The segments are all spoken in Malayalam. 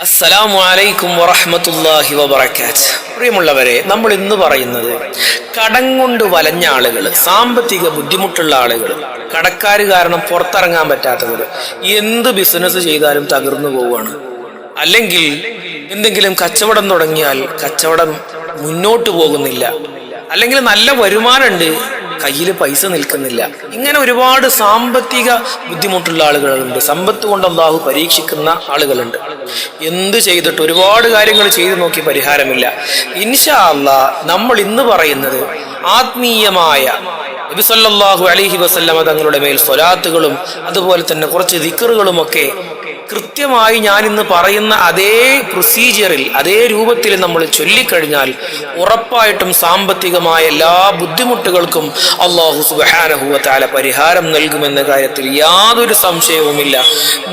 അസ്സലാമു അലൈക്കും വറഹ്മത്തുള്ളാഹി വബറകാത്ത്. പ്രിയമുള്ളവരെ, നമ്മൾ ഇന്ന് പറയുന്നത് കടം കൊണ്ട് വലഞ്ഞ ആളുകൾ, സാമ്പത്തിക ബുദ്ധിമുട്ടുള്ള ആളുകൾ, കടക്കാർ കാരണം പുറത്തിറങ്ങാൻ പറ്റാത്തവർ, എന്ത് ബിസിനസ് ചെയ്താലും തകർന്നു പോവുകയാണ്. അല്ലെങ്കിൽ എന്തെങ്കിലും കച്ചവടം തുടങ്ങിയാൽ കച്ചവടം മുന്നോട്ട് പോകുന്നില്ല, അല്ലെങ്കിൽ നല്ല വരുമാനമുണ്ട്, കയ്യിൽ പൈസ നിൽക്കുന്നില്ല. ഇങ്ങനെ ഒരുപാട് സാമ്പത്തിക ബുദ്ധിമുട്ടുള്ള ആളുകളുണ്ട്. സമ്പത്ത് കൊണ്ട് അല്ലാഹു പരീക്ഷിക്കുന്ന ആളുകളുണ്ട്. എന്ത് ചെയ്തിട്ട് ഒരുപാട് കാര്യങ്ങൾ ചെയ്തു നോക്കി പരിഹാരമില്ല. ഇൻഷാ അല്ലാഹ് നമ്മൾ ഇന്ന് പറയുന്നത് ആത്മീയമായ നബി സല്ലല്ലാഹു അലൈഹി വസല്ലമ തങ്ങളുടെ മേൽ സ്വലാത്തുകളും അതുപോലെ തന്നെ കുറച്ച് ദിക്റുകളും ഒക്കെ കൃത്യമായി ഞാൻ ഇന്ന് പറയുന്ന അതേ പ്രൊസീജിയറിൽ, അതേ രൂപത്തിൽ നമ്മൾ ചൊല്ലിക്കഴിഞ്ഞാൽ ഉറപ്പായിട്ടും സാമ്പത്തികമായ എല്ലാ ബുദ്ധിമുട്ടുകൾക്കും അല്ലാഹു സുബ്ഹാനഹു വ തആല പരിഹാരം നൽകുമെന്ന കാര്യത്തിൽ യാതൊരു സംശയവുമില്ല.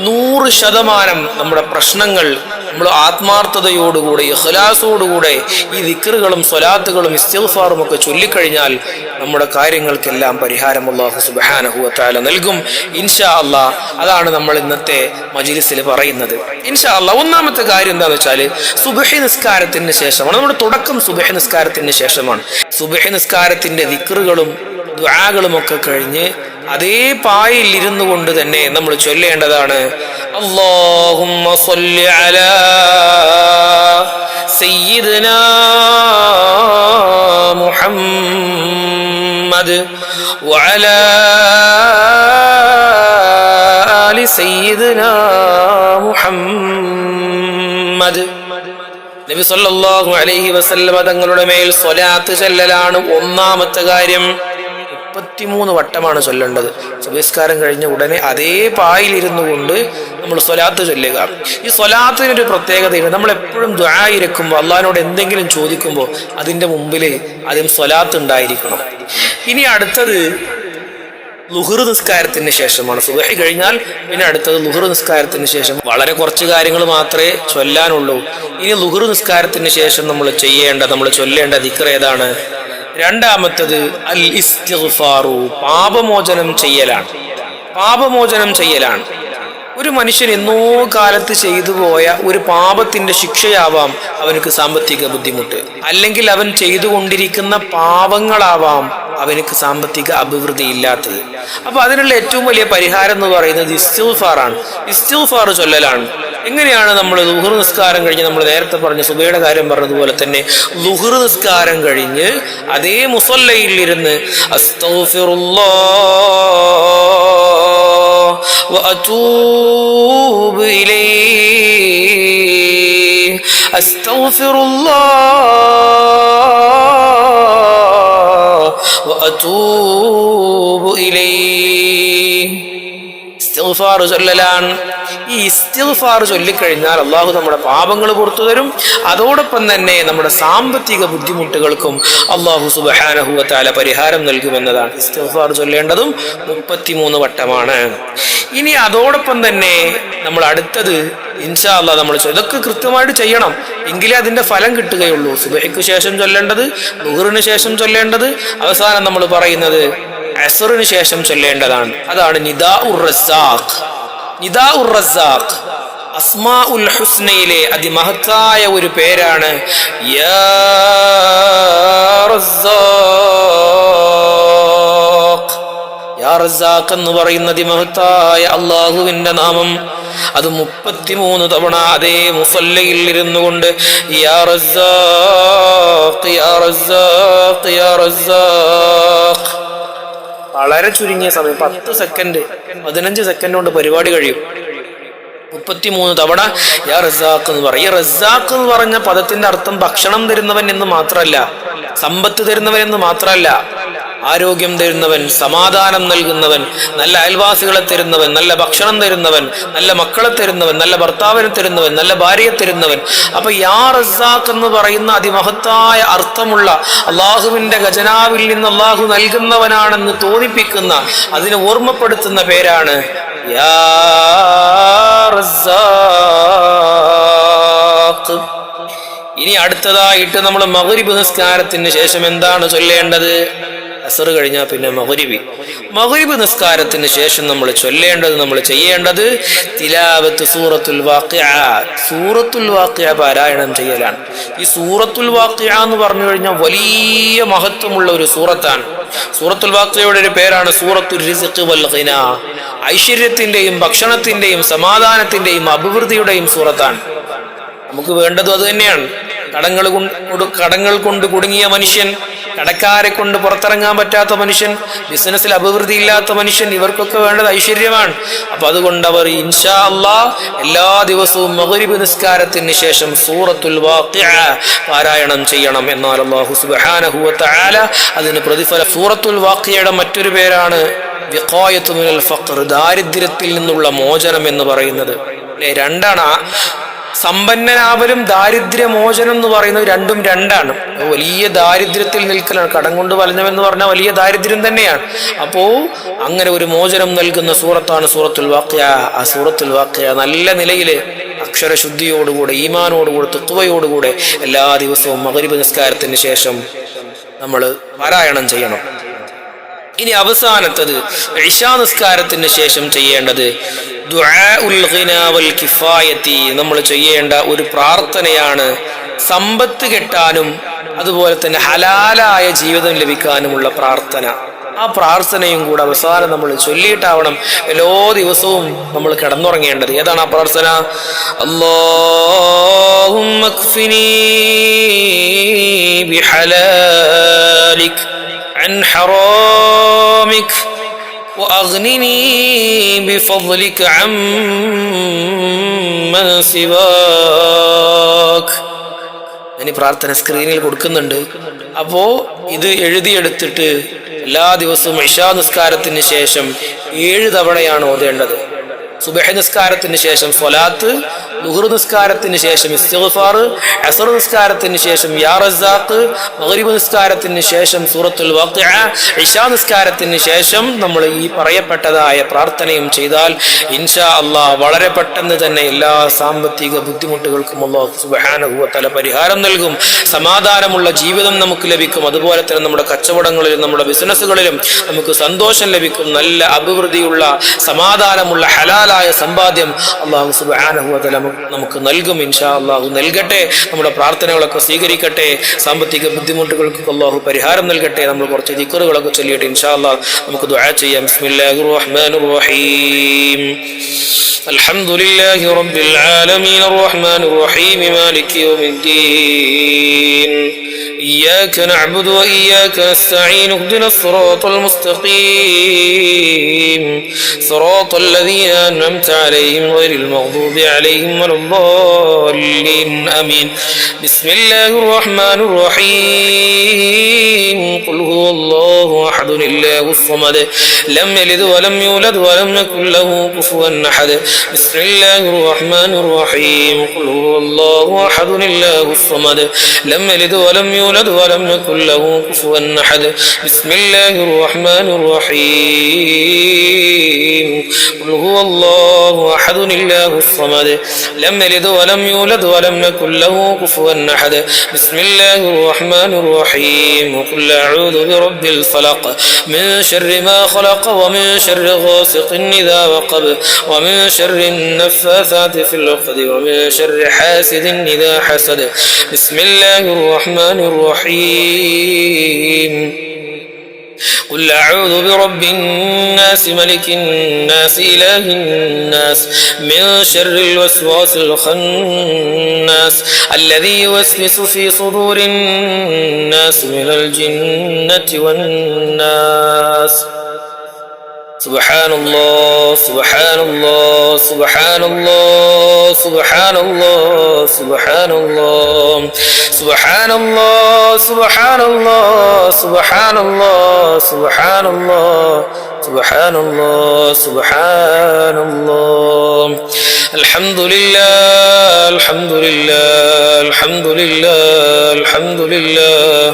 100% നമ്മുടെ പ്രശ്നങ്ങൾ നമ്മൾ ആത്മാർത്ഥതയോടുകൂടെ, ഇഖ്ലാസോടുകൂടെ ഈ ദിക്റുകളും സ്വലാത്തുകളും ഇസ്തിഗ്ഫാറും ഒക്കെ ചൊല്ലിക്കഴിഞ്ഞാൽ നമ്മുടെ കാര്യങ്ങൾക്കെല്ലാം പരിഹാരം അല്ലാഹു സുബ്ഹാനഹു വ തആല നൽകും ഇൻഷാ അല്ലാഹ്. അതാണ് നമ്മൾ ഇന്നത്തെ മജ്ലിസിൽ പറയുന്നത് ഇൻഷാ അല്ലാഹ്. ഒന്നാമത്തെ കാര്യം എന്താണെന്ന് വെച്ചാൽ സുബ്ഹി നിസ്കാരത്തിന് ശേഷമാണ്. നമ്മുടെ തുടക്കം സുബ്ഹി നിസ്കാരത്തിന് ശേഷമാണ്. സുബ്ഹി നിസ്കാരത്തിന്റെ ദിക്റുകളും ദുആകളും ഒക്കെ കഴിഞ്ഞ് അതേ പായിൽ ഇരുന്നു കൊണ്ട് തന്നെ നമ്മൾ ചൊല്ലേണ്ടതാണ് അല്ലാഹുമ്മ സ്വല്ലി അലാ സയ്യിദിനാ മുഹമ്മദ് വഅലാ ആലി സയ്യിദിനാ മുഹമ്മദ്. നബി സല്ലല്ലാഹു അലൈഹി വസല്ലമ തങ്ങളുടെ മേൽ സ്വലാത്ത് ചൊല്ലലാണ് ഒന്നാമത്തെ കാര്യം. 33 വട്ടമാണ് ചൊല്ലേണ്ടത്. സുബഹിസ്കാരം കഴിഞ്ഞ ഉടനെ അതേ പായിലിരുന്നു കൊണ്ട് നമ്മൾ സ്വലാത്ത് ചൊല്ലുക. ഈ സ്വലാത്തിനൊരു പ്രത്യേകതയുണ്ട്. നമ്മൾ എപ്പോഴും ദുആ ഇരക്കുമ്പോൾ, അള്ളാഹിനോട് എന്തെങ്കിലും ചോദിക്കുമ്പോൾ അതിൻ്റെ മുമ്പിൽ ആദ്യം സ്വലാത്ത് ഉണ്ടായിരിക്കണം. ഇനി അടുത്തത് ളുഹ്ർ നിസ്കാരത്തിന് ശേഷമാണ്. സുബഹി കഴിഞ്ഞാൽ പിന്നെ അടുത്തത് ളുഹ്ർ നിസ്കാരത്തിന് ശേഷം. വളരെ കുറച്ച് കാര്യങ്ങൾ മാത്രമേ ചൊല്ലാനുള്ളൂ. ഇനി ളുഹ്ർ നിസ്കാരത്തിന് ശേഷം നമ്മൾ ചൊല്ലേണ്ട ദിക്ർ ഏതാണ്? രണ്ടാമത്തത് അൽ ഇസ്തിഗ്ഫാറു, പാപമോചനം ചെയ്യലാണ്. ഒരു മനുഷ്യൻ എന്നോ കാലത്ത് ചെയ്തു പോയ ഒരു പാപത്തിന്റെ ശിക്ഷയാവാം അവനക്ക് സാമ്പത്തിക ബുദ്ധിമുട്ട്, അല്ലെങ്കിൽ അവൻ ചെയ്തുകൊണ്ടിരിക്കുന്ന പാപങ്ങളാവാം അവനക്ക് സാമ്പത്തിക അഭിവൃദ്ധി ഇല്ലാത്തത്. അപ്പൊ അതിനുള്ള ഏറ്റവും വലിയ പരിഹാരം എന്ന് പറയുന്നത് ഇസ്തിഗ്ഫാറാണ്. ഇസ്തിഗ്ഫാർ ചൊല്ലലാണ്. എങ്ങനെയാണ് നമ്മൾ ളുഹ്ർ നിസ്കാരം കഴിഞ്ഞ്, നമ്മൾ നേരത്തെ പറഞ്ഞ സുബഹിയുടെ കാര്യം പറഞ്ഞതുപോലെ തന്നെ ളുഹ്ർ നിസ്കാരം കഴിഞ്ഞ് അതേ മുസല്ലയിൽ ഇരുന്ന് അസ്തഗ്ഫിറുല്ലാഹ് വഅതൂബു ഇലൈഹി അസ്തഗ്ഫിറുല്ലാഹ് വഅതൂബു ഇലൈഹി ഇസ്തിഗ്ഫാർ ചൊല്ലലാണ്. ഈ ഇസ്തിഗ്ഫാർ ചൊല്ലിക്കഴിഞ്ഞാൽ അള്ളാഹു നമ്മുടെ പാപങ്ങൾ പുറത്തു തരും. അതോടൊപ്പം തന്നെ നമ്മുടെ സാമ്പത്തിക ബുദ്ധിമുട്ടുകൾക്കും അള്ളാഹു സുബ്ഹാനഹു വ തആല പരിഹാരം നൽകുമെന്നതാണ്. ഇസ്തിഗ്ഫാർ ചൊല്ലേണ്ടതും 33 വട്ടമാണ്. ഇനി അതോടൊപ്പം തന്നെ നമ്മൾ അടുത്തത് ഇൻഷാ അല്ലാഹ് നമ്മൾ ഇതൊക്കെ കൃത്യമായിട്ട് ചെയ്യണം, എങ്കിലേ അതിന്റെ ഫലം കിട്ടുകയുള്ളൂ. സുബ്ഹിക്ക് ശേഷം ചൊല്ലേണ്ടത്, ളുഹ്റിന് ശേഷം ചൊല്ലേണ്ടത്, അവസാനം നമ്മൾ പറയുന്നത് അസ്റിന് ശേഷം ചൊല്ലേണ്ടതാണ്. അതാണ് നിദാഉർ റസാഖ്. നിദാഉർ റസാഖ് അസ്മാഉൽ ഹുസ്നയിലെ അതിമഹത്തായ ഒരു പേരാണ്. യാ റസാഖ്, യാ റസാഖ് എന്ന് പറയുന്ന അതിമഹത്തായ അള്ളാഹുവിന്റെ നാമം. അത് 33 തവണ അതേ മുസല്ലയിൽ ഇരുന്നു കൊണ്ട് യാ റസാഖ് യാ റസാഖ് യാ റസാഖ്. വളരെ ചുരുങ്ങിയ സമയം, 10 സെക്കൻഡ് 15 സെക്കൻഡ് കൊണ്ട് പരിപാടി കഴിയും. 33 തവണ യാ റസാഖ് എന്ന് പറയും. ഈ റസാഖ് എന്ന് പറഞ്ഞ പദത്തിന്റെ അർത്ഥം ഭക്ഷണം തരുന്നവൻ എന്ന് മാത്രമല്ല, സമ്പത്ത് തരുന്നവൻ എന്ന് മാത്രമല്ല, ആരോഗ്യം തരുന്നവൻ, സമാധാനം നൽകുന്നവൻ, നല്ല അയൽവാസികളെ തരുന്നവൻ, നല്ല ഭക്ഷണം തരുന്നവൻ, നല്ല മക്കളെ തരുന്നവൻ, നല്ല ഭർത്താവിനെ തരുന്നവൻ, നല്ല ഭാര്യയെ തരുന്നവൻ. അപ്പൊ യാ റസാഖ് എന്ന് പറയുന്ന അതിമഹത്തായ അർത്ഥമുള്ള, അള്ളാഹുവിന്റെ ഖജനാവിൽ നിന്ന് അള്ളാഹു നൽകുന്നവനാണെന്ന് തോന്നിപ്പിക്കുന്ന, അതിനെ ഓർമ്മപ്പെടുത്തുന്ന പേരാണ് യാ റസാഖ്. ഇനി അടുത്തതായിട്ട് നമ്മൾ മഗ്രിബ് നിസ്കാരത്തിന് ശേഷം എന്താണ് ചൊല്ലേണ്ടത്? അസർ കഴിഞ്ഞാൽ പിന്നെ മഗ്രിബ്. മഗ്രിബ് നിസ്കാരത്തിന് ശേഷം നമ്മൾ ചൊല്ലേണ്ടത്, നമ്മൾ ചെയ്യേണ്ടത് തിലാവത്ത് സൂറത്തുൽ വാഖിഅ, സൂറത്തുൽ വാഖിഅ പാരായണം ചെയ്യലാണ്. ഈ സൂറത്തുൽ വാഖിഅ എന്ന് പറഞ്ഞു കഴിഞ്ഞാൽ വലിയ മഹത്വമുള്ള ഒരു സൂറത്താണ്. സൂറത്തുൽ വാഖിഅയുടെ ഒരു പേരാണ് സൂറത്തുൽ റിസ്ഖ് വൽ ഖിനാ. ഐശ്വര്യത്തിന്റെയും ഭക്ഷണത്തിന്റെയും സമാധാനത്തിന്റെയും അഭിവൃദ്ധിയുടെയും സൂറത്താണ്. നമുക്ക് വേണ്ടതും അത് തന്നെയാണ്. കടങ്ങൾ കൊണ്ട് കുടുങ്ങിയ മനുഷ്യൻ, കടക്കാരെ കൊണ്ട് പുറത്തിറങ്ങാൻ പറ്റാത്ത മനുഷ്യൻ, ബിസിനസ്സിൽ അഭിവൃദ്ധി ഇല്ലാത്ത മനുഷ്യൻ, ഇവർക്കൊക്കെ വേണ്ടത് ഐശ്വര്യമാണ്. അപ്പൊ അതുകൊണ്ട് അവർ ഇൻഷാ അല്ലാഹ് എല്ലാ ദിവസവും മഗ്രിബ് നിസ്കാരത്തിന് ശേഷം സൂറത്തുൽ വാഖിഅ പാരായണം ചെയ്യണം. എന്നാൽ അല്ലാഹു സുബ്ഹാനഹു വ തആല അതിന് പ്രതിഫലം. സൂറത്തുൽ വാഖിഅയുടെ മറ്റൊരു പേരാണ് വിഖായത്തു മിനൽ ഫഖർ, ദാരിദ്ര്യത്തിൽ നിന്നുള്ള മോചനം എന്ന് പറയുന്നത്. രണ്ടാണ്, സമ്പന്നനാവലും ദാരിദ്ര്യമോചനം എന്ന് പറയുന്നത് രണ്ടും രണ്ടാണ്. വലിയ ദാരിദ്ര്യത്തിൽ നിൽക്കലാണ്. കടം കൊണ്ട് വലഞ്ഞമെന്ന് പറഞ്ഞാൽ വലിയ ദാരിദ്ര്യം തന്നെയാണ്. അപ്പോ അങ്ങനെ ഒരു മോചനം നൽകുന്ന സൂറത്താണ് സൂറത്തുൽ വാഖിഅ. ആ സൂറത്തുൽ വാഖിഅ നല്ല നിലയില് അക്ഷരശുദ്ധിയോടുകൂടെ, ഈമാനോടുകൂടെ, തഖ്വയോടുകൂടെ എല്ലാ ദിവസവും മഗ്രിബ് നിസ്കാരത്തിന് ശേഷം നമ്മൾ പാരായണം ചെയ്യണം. ഇനി അവസാനത്തത് ഇശാ നിസ്കാരത്തിന് ശേഷം ചെയ്യേണ്ടത് ദുആഉൽ ഗിനാ വൽ കിഫായത്തി, നമ്മൾ ചെയ്യേണ്ട ഒരു പ്രാർത്ഥനയാണ്. സമ്പത്ത് കിട്ടാനും അതുപോലെ തന്നെ ഹലാലായ ജീവിതം ലഭിക്കാനുമുള്ള പ്രാർത്ഥന. ആ പ്രാർത്ഥനയും കൂടെ അവസാനം നമ്മൾ ചൊല്ലിയിട്ടാവണം എല്ലാ ദിവസവും നമ്മൾ കിടന്നുറങ്ങേണ്ടത്. ഏതാണ് ആ പ്രാർത്ഥന? അല്ലാഹുമ്മ ക്ഫിനീ ബിഹലാലിക് അൻ ഹറാമിക് وأغنني بفضلك عمن سواك. ഞാൻ ഈ പ്രാർത്ഥന സ്ക്രീനിൽ കൊടുക്കുന്നുണ്ട്. അപ്പോ ഇത് എഴുതിയെടുത്തിട്ട് എല്ലാ ദിവസവും ഇശാ നിസ്കാരത്തിന് ശേഷം 7 തവണയാണ് ഓതേണ്ടത്. സുബഹി നിസ്കാരത്തിന് ശേഷം സ്വലാത്ത്, ളുഹർ നിസ്കാരത്തിന് ശേഷം ഇസ്തിഗ്ഫാർ, അസ്ർ നിസ്കാരത്തിന് ശേഷം യാ റസാഖ്, മഗ്രിബ് നിസ്കാരത്തിന് ശേഷം സൂറത്തുൽ വാഖിഅ, ഇശാ നിസ്കാരത്തിന് ശേഷം നമ്മൾ ഈ പറയപ്പെട്ടതായ പ്രാർത്ഥനയും ചെയ്താൽ ഇൻഷാ അല്ലാഹ് വളരെ പെട്ടെന്ന് തന്നെ എല്ലാ സാമ്പത്തിക ബുദ്ധിമുട്ടുകൾക്കും അല്ലാഹു സുബ്ഹാനഹു വ തആല പരിഹാരം നൽകും. സമാധാനമുള്ള ജീവിതം നമുക്ക് ലഭിക്കും. അതുപോലെ തന്നെ നമ്മുടെ കച്ചവടങ്ങളിലും നമ്മുടെ ബിസിനസ്സുകളിലും നമുക്ക് സന്തോഷം ലഭിക്കും. നല്ല അഭിവൃദ്ധിയുള്ള സമാധാനമുള്ള ഹലാലായ സമ്പാദ്യം അല്ലാഹു സുബ്ഹാനഹു വ തആല നമുക്ക് നൽകും. ഇൻഷാ അല്ലാഹു നൽകട്ടെ. നമ്മുടെ പ്രാർത്ഥനകളൊക്കെ സ്വീകരിക്കട്ടെ. സാമ്പത്തിക ബുദ്ധിമുട്ടുകൾക്ക് അല്ലാഹു പരിഹാരം നൽകട്ടെ. നമ്മൾ കുറച്ച് ദിക്റുകളൊക്കെ ചൊല്ലിയിട്ട് ഇൻഷാ അല്ലാഹ് നമുക്ക് ദുആ ചെയ്യാം. ബിസ്മില്ലാഹിർ റഹ്മാനിർ റഹീം. അൽഹംദുലില്ലാഹി റബ്ബിൽ ആലമീൻ അർറഹ്മാനിർ റഹീം മാലികി യൗമിദ്ദീൻ. إياك نعبد وإياك نستعين اهدنا الصراط المستقيم صراط الذين أنعمت عليهم غير المغضوب عليهم ولا الضالين آمين. بسم الله الرحمن الرحيم. قل هو الله أحد الله الصمد لم يلد ولم يولد ولم يكن له كفوا أحد. بسم الله الرحمن الرحيم. قل هو الله أحد الله الصمد لم يلد ولم يولد ولم يكن له كفوا أحد. بسم الله الرحمن الرحيم. قل هو الله أحد الله الصمد لم يلد ولم يولد ولم يكن له كفوا أحد. بسم الله الرحمن الرحيم. قل أعوذ برب الفلق من شر ما خلق ومن شر غاسق إذا وقب ومن شر النفاثات في العقد ومن شر حاسد إذا حسد. بسم الله الرحمن الرحيم. قل أعوذ برب الناس ملك الناس إله الناس من شر الوسواس الخناس الذي يوسوس في صدور الناس من الجنة والناس. سبحان الله سبحان الله سبحان الله سبحان الله سبحان الله سبحان الله سبحان الله سبحان الله سبحان الله سبحان الله سبحان الله. الحمد لله الحمد لله الحمد لله الحمد لله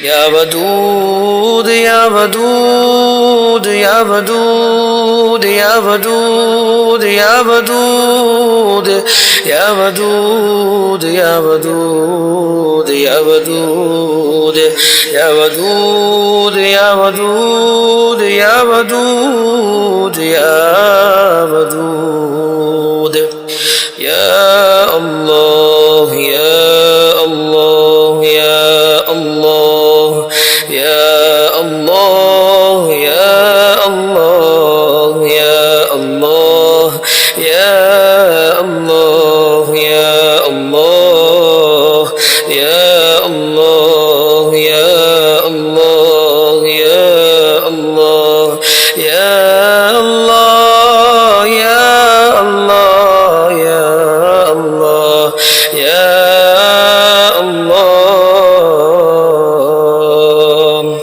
يا ودود يا ودود يا ودود يا ودود يا ودود يا ودود يا ودود يا ودود يا ودود يا ودود يا ودود يا ودود يا الله يا الله يا الله يا الله يا الله يا الله يا الله يا الله يا الله يا الله يا الله يا الله يا الله يا الله يا الله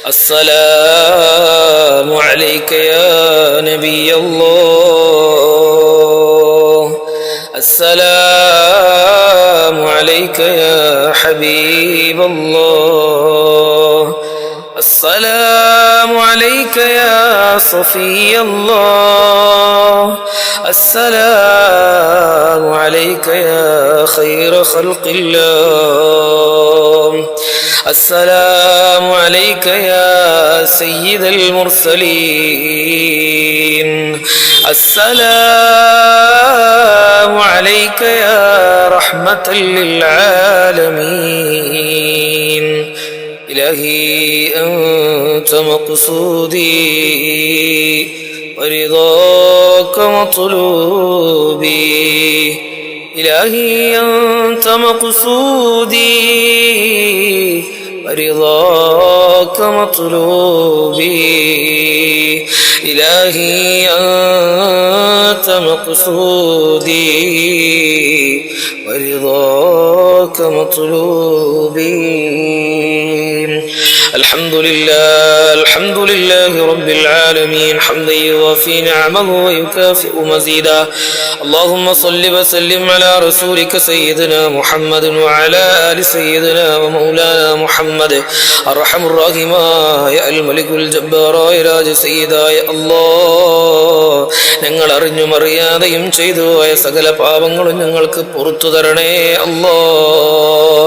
السلام عليك يا نبي الله السلام عليك يا حبيب الله السلام عليك يا صفي الله السلام عليك يا خير خلق الله السلام عليك يا سيد المرسلين السلام عليك يا رحمة للعالمين إلهي أنت مقصودي ورضاك مطلوبي إلهي أنت مقصودي ورضاك مطلوبي إلهي أنت مقصودي ورضاك مطلوبي الحمد لله رب العالمين حمدا يوافي نعمه ويكافئ مزيدا اللهم صل وسلم على رسولك سيدنا محمد وعلى آل سيدنا ومولانا محمد الرحم الراحماയ الملك الجبار രാജ സയ്യിദായ അല്ലാഹ് ഞങ്ങൾ അറിഞ്ഞും അറിയാതെയും ചെയ്തു പോയ സകല പാപങ്ങളും ഞങ്ങൾക്ക് പുറത്തു തരണേ അല്ലാഹ്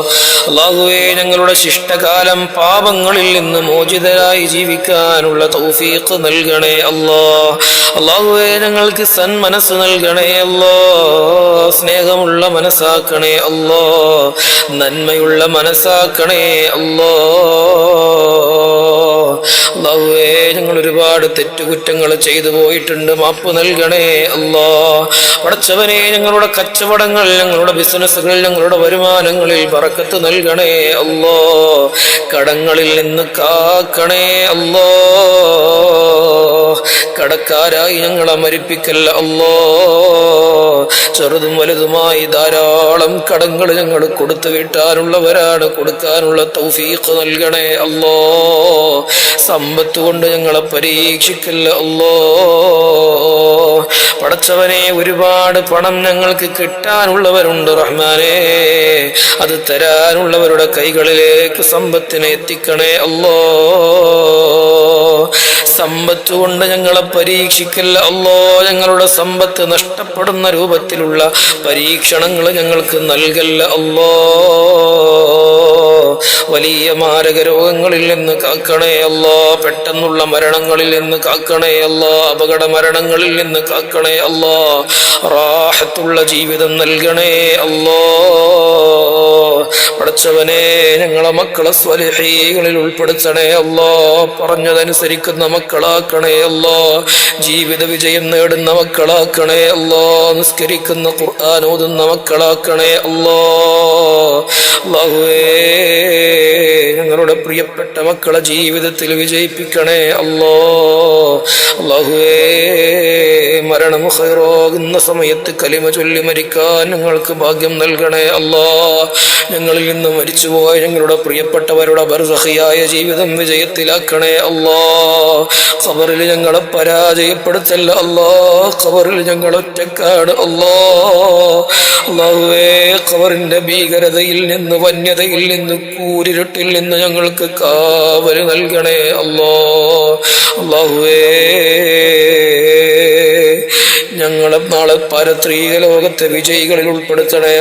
അല്ലാഹുവേ ഞങ്ങളുടെ ശിഷ്ടകാലം പാപങ്ങളിൽ നിന്ന് മോചിതരായി ജീവിക്കാനുള്ള തൗഫീഖ് നൽകണേ അല്ലാഹ് അല്ലാഹുവേ ഞങ്ങൾക്ക് സന്മനസ്സ് നൽകണേ അല്ലാഹ് സ്നേഹമുള്ള മനസ്സാക്കണേ അല്ലാഹ് നന്മയുള്ള മനസ്സാക്കണേ അല്ലാഹ് അല്ലാഹുവേ ഞങ്ങൾ ഒരുപാട് തെറ്റുകുറ്റങ്ങൾ ചെയ്തു പോയിട്ടുണ്ട് മാപ്പ് നൽകണേ അല്ലാഹ് പടച്ചവനെ ഞങ്ങളുടെ കച്ചവടങ്ങൾ ഞങ്ങളുടെ ബിസിനസ്സുകൾ ഞങ്ങളുടെ വരുമാനങ്ങളിൽ ബറക്കത്ത് നൽകണേ അല്ലാഹ് കടങ്ങളിൽ നിന്ന് കാക്കണേ അല്ലാഹ് കടക്കാരായി ഞങ്ങളെ മരിപ്പിക്കല്ല അല്ലാഹ് ചെറുതും വലുതുമായി ധാരാളം കടങ്ങൾ ഞങ്ങൾ കൊടുത്തു വീട്ടാനുള്ളവരാണ് കൊടുക്കാനുള്ള തൗഫീഖ് നൽകണേ അല്ലാഹ് സമ്പത്ത് കൊണ്ട് ഞങ്ങളെ പരീക്ഷിക്കല്ല അല്ലാഹ് പടച്ചവനെ ഒരുപാട് പണം ഞങ്ങൾക്ക് കിട്ടാനുള്ളവരുണ്ട് റഹ്മാനേ അത് തരാനുള്ളവരുടെ കൈകളിലേക്ക് സമ്പത്തിനെ എത്തിക്കണേ അല്ലാഹ് സമ്പത്ത് കൊണ്ട് ഞങ്ങളെ പരീക്ഷിക്കല്ല അല്ലാഹ് ഞങ്ങളുടെ സമ്പത്ത് നഷ്ടപ്പെടുന്ന രൂപത്തിലുള്ള പരീക്ഷണങ്ങൾ ഞങ്ങൾക്ക് നൽകല്ല അല്ലാഹ് വലിയ മാരക രോഗങ്ങളിൽ നിന്ന് കാക്കണേ അല്ലാഹ് പെട്ടെന്നുള്ള മരണങ്ങളിൽ നിന്ന് കാക്കണേ അല്ലാഹ് അപകട മരണങ്ങളിൽ നിന്ന് കാക്കണേ അല്ലാഹ് റാഹത്തുള്ള ജീവിതം നൽകണേ അല്ലാഹ് പടച്ചവനെ ഞങ്ങളെ മക്കളെ സ്വലിഹീകളിൽ ഉൾപ്പെടുത്തണേ അല്ലാഹ് പറഞ്ഞതനുസരിക്കുന്ന മക്കളാക്കണേ അല്ലാഹ് ജീവിത വിജയം നേടുന്ന മക്കളാക്കണേ അല്ലാഹ് നിസ്കരിക്കുന്ന ഖുർആൻ ഓതുന്ന മക്കളാക്കണേ അല്ലാഹ് അല്ലാഹുവേ ഞങ്ങളുടെ പ്രിയപ്പെട്ട മക്കളെ ജീവിതത്തിൽ വിജയിപ്പിക്കണേ അല്ലാഹ് അല്ലാഹുവേ മരണം ഖൈറാകുന്ന സമയത്ത് കലിമ ചൊല്ലി മരിക്കാൻ ഞങ്ങൾക്ക് ഭാഗ്യം നൽകണേ അല്ലാഹ് ഞങ്ങളിൽ നിന്ന് മരിച്ചുപോയ ഞങ്ങളുടെ പ്രിയപ്പെട്ടവരുടെ ബർസഖിയായ ജീവിതം വിജയത്തിലാക്കണേ അല്ലാഹ് ഖബറിൽ ഞങ്ങളെ പരാജയപ്പെടുത്തല്ല അല്ലാഹ് ഖബറിൽ ഞങ്ങൾ ഒറ്റക്കാണ് അല്ലാഹ് അല്ലാഹുവേ ഖബറിന്റെ ഭീകരതയിൽ നിന്ന് വന്യതയിൽ നിന്ന് കൂരിരുട്ടിൽ നിന്ന് ഞങ്ങൾക്ക് കാവല് നൽകണേ അല്ലാഹുവേ. ഞങ്ങളെ നാളെ പാരത്രീക ലോകത്തെ വിജയികളിൽ ഉൾപ്പെടുത്തണേ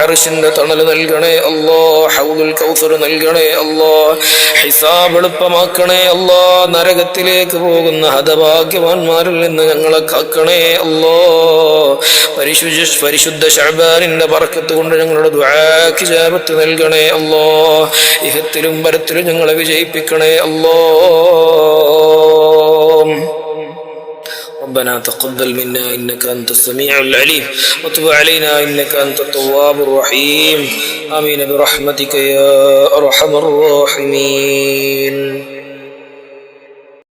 അർശിന്റെ തണൽ നൽകണേ ഹൗദുൽ കൗസർ നൽകണേ ഹിസാബ് എളുപ്പമാക്കണേ നരകത്തിലേക്ക് പോകുന്ന ഹതഭാഗ്യവാന്മാരിൽ നിന്ന് ഞങ്ങളെ കാക്കണേ പരിശുദ്ധ ശഅബാനിന്റെ ബർക്കത്ത് കൊണ്ട് ഞങ്ങളുടെ ദുആക്ക് ഇജാബത്ത് നൽകണേ ഇഹത്തിലും പരത്തിലും ഞങ്ങളെ വിജയിപ്പിക്കണേ ربنا تقبل منا إنك أنت السميع العليم وتب علينا إنك أنت التواب الرحيم آمين برحمتك يا أرحم الراحمين.